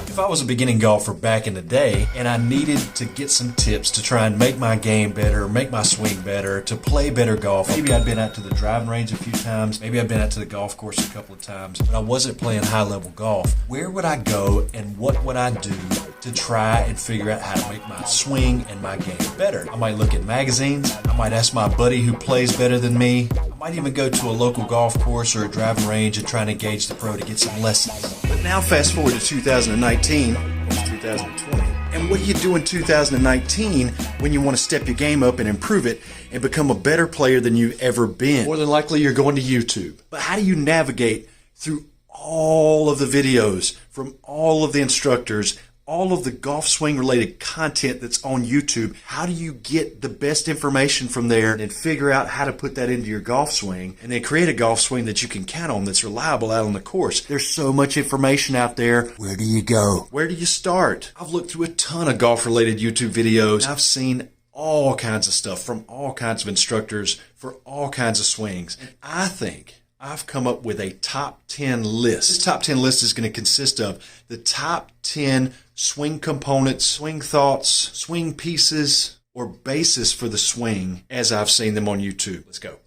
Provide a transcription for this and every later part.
If I was a beginning golfer back in the day and I needed to get some tips to try and make my game better, make my swing better, to play better golf, maybe I'd been out to the driving range a few times, maybe I'd been out to the golf course a couple of times, but I wasn't playing high level golf, where would I go and what would I do to try and figure out how to make my swing and my game better? I might look at magazines, I might ask my buddy who plays better than me, I might even go to a local golf course or a driving range and try and engage the pro to get some lessons. But now fast forward to 2019, almost 2020, and what do you do in 2019 when you want to step your game up and improve it and become a better player than you've ever been? More than likely you're going to YouTube. But how do you navigate through all of the videos from all of the instructors, all of the golf swing related content that's on YouTube? How do you get the best information from there and figure out how to put that into your golf swing and then create a golf swing that you can count on, that's reliable out on the course? There's so much information out there. Where do you go? Where do you start? I've looked through a ton of golf related YouTube videos. I've seen all kinds of stuff from all kinds of instructors for all kinds of swings. And I think I've come up with a top 10 list. This top 10 list is going to consist of the top 10 swing components, swing thoughts, swing pieces, or basis for the swing as I've seen them on YouTube. Let's go.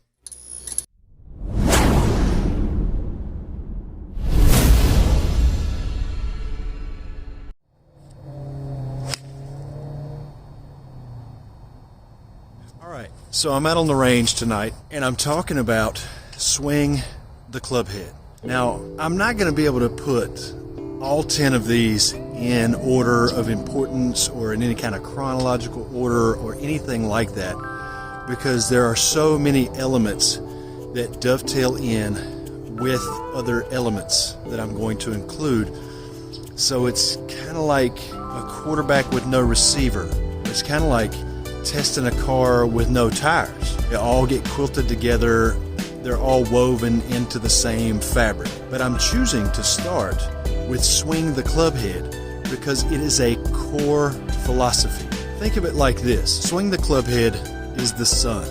All right, so I'm out on the range tonight and I'm talking about swing the club head. Now, I'm not going to be able to put all 10 of these in order of importance or in any kind of chronological order or anything like that, because there are so many elements that dovetail in with other elements that I'm going to include. So it's kind of like a quarterback with no receiver. It's kind of like testing a car with no tires. They all get quilted together. They're all woven into the same fabric. But I'm choosing to start with swing the club head because it is a core philosophy. Think of it like this. Swing the club head is the sun,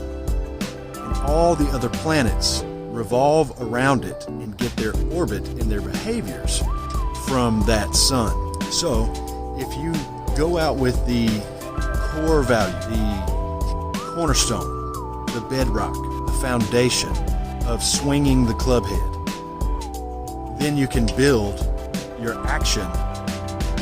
and all the other planets revolve around it and get their orbit and their behaviors from that sun. So if you go out with the core value, the cornerstone, the bedrock, the foundation of swinging the club head, then you can build your action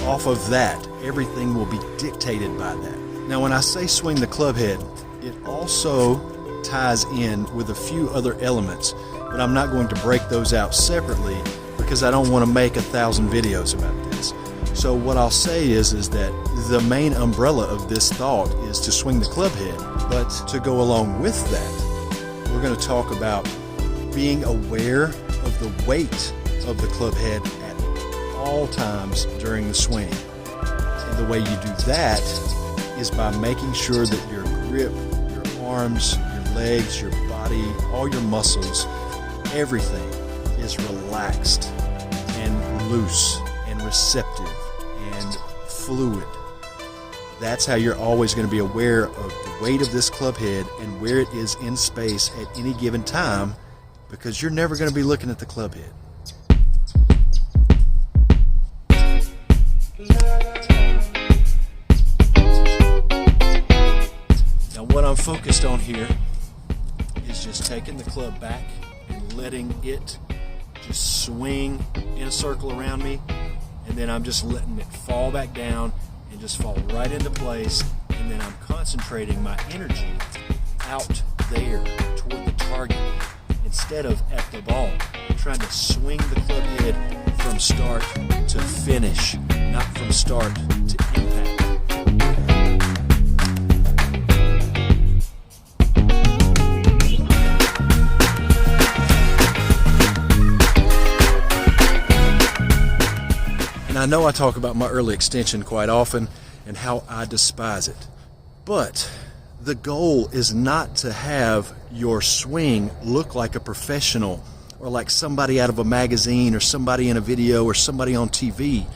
off of that. Everything will be dictated by that. Now, when I say swing the club head, it also ties in with a few other elements, but I'm not going to break those out separately because I don't want to make 1,000 videos about this. So what I'll say is that the main umbrella of this thought is to swing the club head, but to go along with that, we're going to talk about being aware of the weight of the club head at all times during the swing. And the way you do that is by making sure that your grip, your arms, your legs, your body, all your muscles, everything is relaxed and loose and receptive and fluid. That's how you're always going to be aware of the weight of this club head and where it is in space at any given time, because you're never going to be looking at the club head. Now what I'm focused on here is just taking the club back and letting it just swing in a circle around me, and then I'm just letting it fall back down and just fall right into place, and then I'm concentrating my energy out there toward the target instead of at the ball. I'm trying to swing the club head from start to finish, not from start to impact. And I know I talk about my early extension quite often and how I despise it, but the goal is not to have your swing look like a professional or like somebody out of a magazine or somebody in a video or somebody on TV.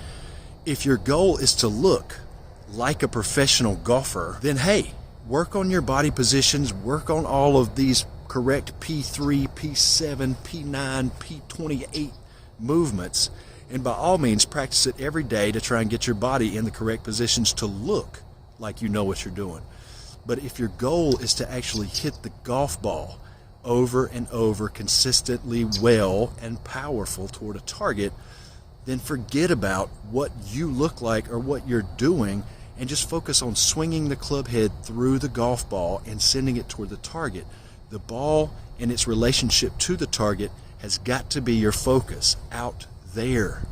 If your goal is to look like a professional golfer, then hey, work on your body positions, work on all of these correct P3, P7, P9, P28 movements, And by all means, practice it every day to try and get your body in the correct positions to look like you know what you're doing. But if your goal is to actually hit the golf ball over and over consistently well and powerful toward a target, then forget about what you look like or what you're doing and just focus on swinging the club head through the golf ball and sending it toward the target. The ball and its relationship to the target has got to be your focus out there.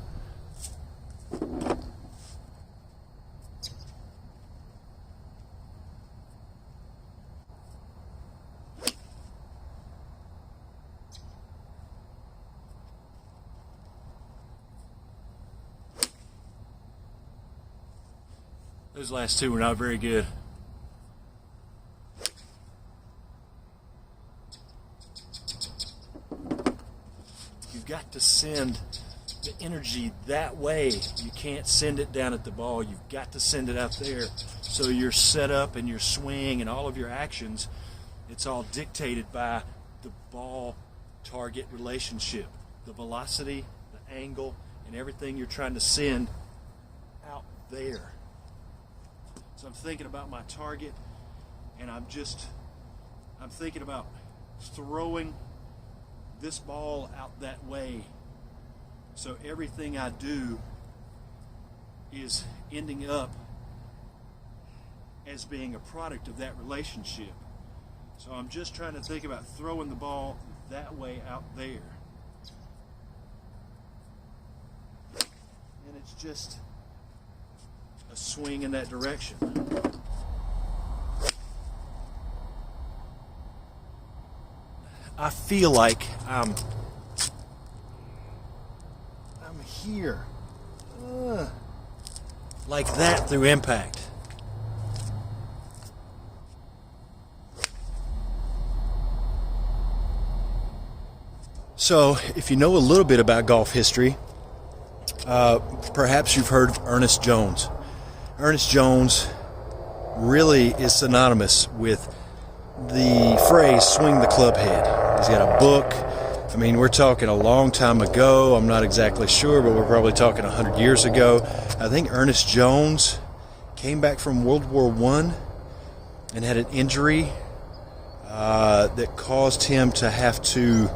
Those last two were not very good. You've got to send the energy that way. You can't send it down at the ball. You've got to send it out there. So your setup and your swing and all of your actions, it's all dictated by the ball target relationship, the velocity, the angle, and everything you're trying to send out there. So I'm thinking about my target, and I'm thinking about throwing this ball out that way. So everything I do is ending up as being a product of that relationship. So I'm just trying to think about throwing the ball that way out there. And it's just a swing in that direction. I feel like I'm here, like that through impact. So, if you know a little bit about golf history, perhaps you've heard of Ernest Jones. Ernest Jones really is synonymous with the phrase swing the club head. He's got a book. I mean, we're talking a long time ago. I'm not exactly sure, but we're probably talking 100 years ago. I think Ernest Jones came back from World War I and had an injury that caused him to have to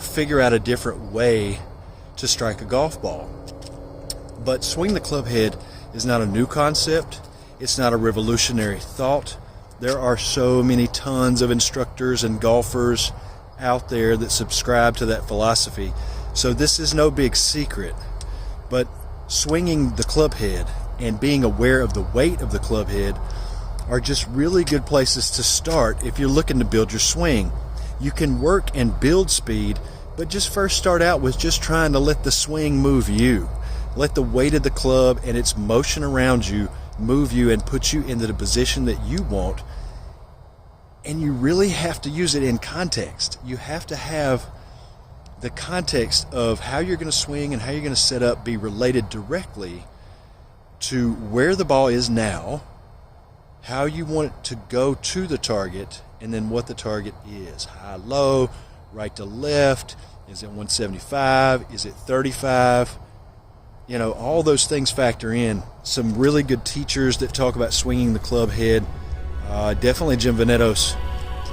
figure out a different way to strike a golf ball. But swing the club head is not a new concept. It's not a revolutionary thought. There are so many tons of instructors and golfers out there that subscribe to that philosophy. So this is no big secret. But swinging the club head and being aware of the weight of the club head are just really good places to start if you're looking to build your swing. You can work and build speed, but just first start out with just trying to let the swing move you. Let the weight of the club and its motion around you move you and put you into the position that you want. And you really have to use it in context. You have to have the context of how you're going to swing and how you're going to set up be related directly to where the ball is now, how you want it to go to the target, and then what the target is. High, low, right to left. Is it 175? Is it 35? You know, all those things factor in. Some really good teachers that talk about swinging the club head. Definitely Jim Venetos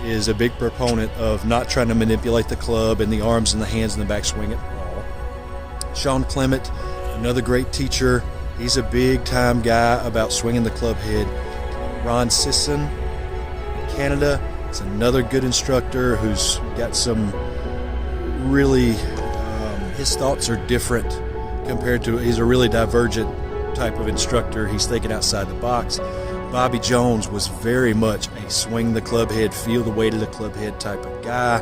is a big proponent of not trying to manipulate the club and the arms and the hands and the backswing at all. Sean Clement, another great teacher. He's a big-time guy about swinging the club head. Ron Sisson in Canada is another good instructor who's got some really, his thoughts are different compared to, he's a really divergent type of instructor. He's thinking outside the box. Bobby Jones was very much a swing the club head, feel the weight of the club head type of guy.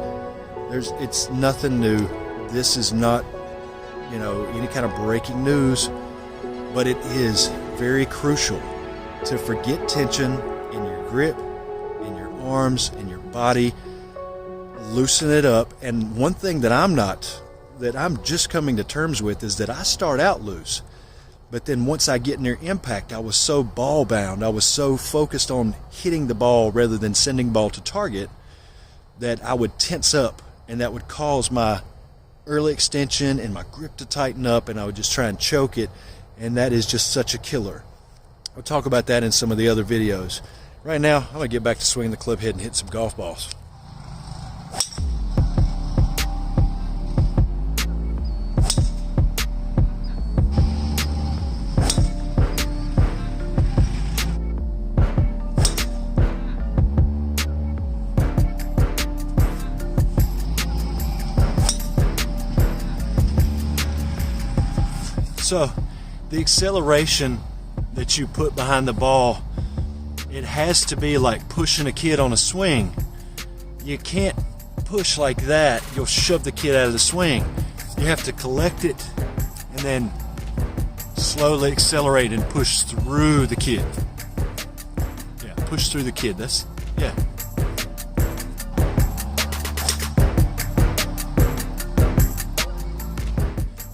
It's nothing new. This is not, any kind of breaking news, but it is very crucial to forget tension in your grip, in your arms, in your body. Loosen it up. And one thing that I'm just coming to terms with is that I start out loose. But then once I get near impact, I was so ball bound, I was so focused on hitting the ball rather than sending ball to target that I would tense up, and that would cause my early extension and my grip to tighten up, and I would just try and choke it, and that is just such a killer. I'll talk about that in some of the other videos. Right now, I'm going to get back to swinging the club head and hit some golf balls. So, the acceleration that you put behind the ball, it has to be like pushing a kid on a swing. You can't push like that. You'll shove the kid out of the swing. You have to collect it and then slowly accelerate and push through the kid. Yeah, push through the kid. That's, yeah.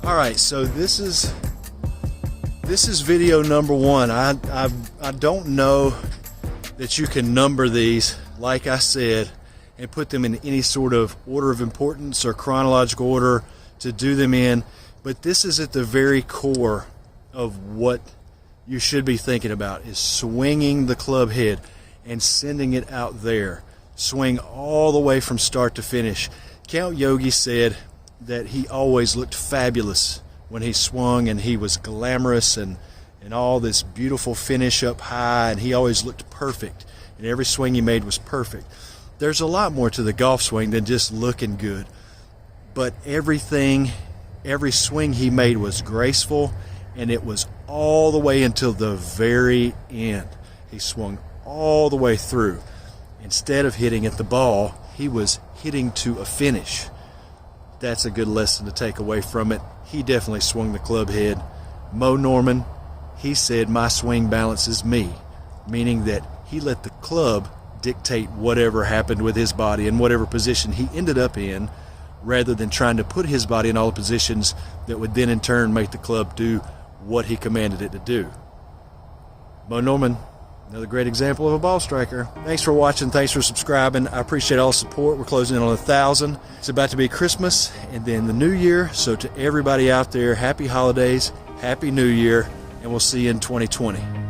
All right, so this is video number one. I don't know that you can number these, like I said, and put them in any sort of order of importance or chronological order to do them in, but this is at the very core of what you should be thinking about, is swinging the club head and sending it out there. Swing all the way from start to finish. Count Yogi said that he always looked fabulous when he swung, and he was glamorous and all this beautiful finish up high, and he always looked perfect, and every swing he made was perfect. There's a lot more to the golf swing than just looking good, but every swing he made was graceful, and it was all the way until the very end. He swung all the way through. Instead of hitting at the ball, he was hitting to a finish. That's a good lesson to take away from it. He definitely swung the club head. Mo Norman, he said, my swing balances me, meaning that he let the club dictate whatever happened with his body and whatever position he ended up in, rather than trying to put his body in all the positions that would then in turn make the club do what he commanded it to do. Mo Norman, another great example of a ball striker. Thanks for watching. Thanks for subscribing. I appreciate all the support. We're closing in on 1,000. It's about to be Christmas and then the New Year. So to everybody out there, happy holidays, happy New Year, and we'll see you in 2020.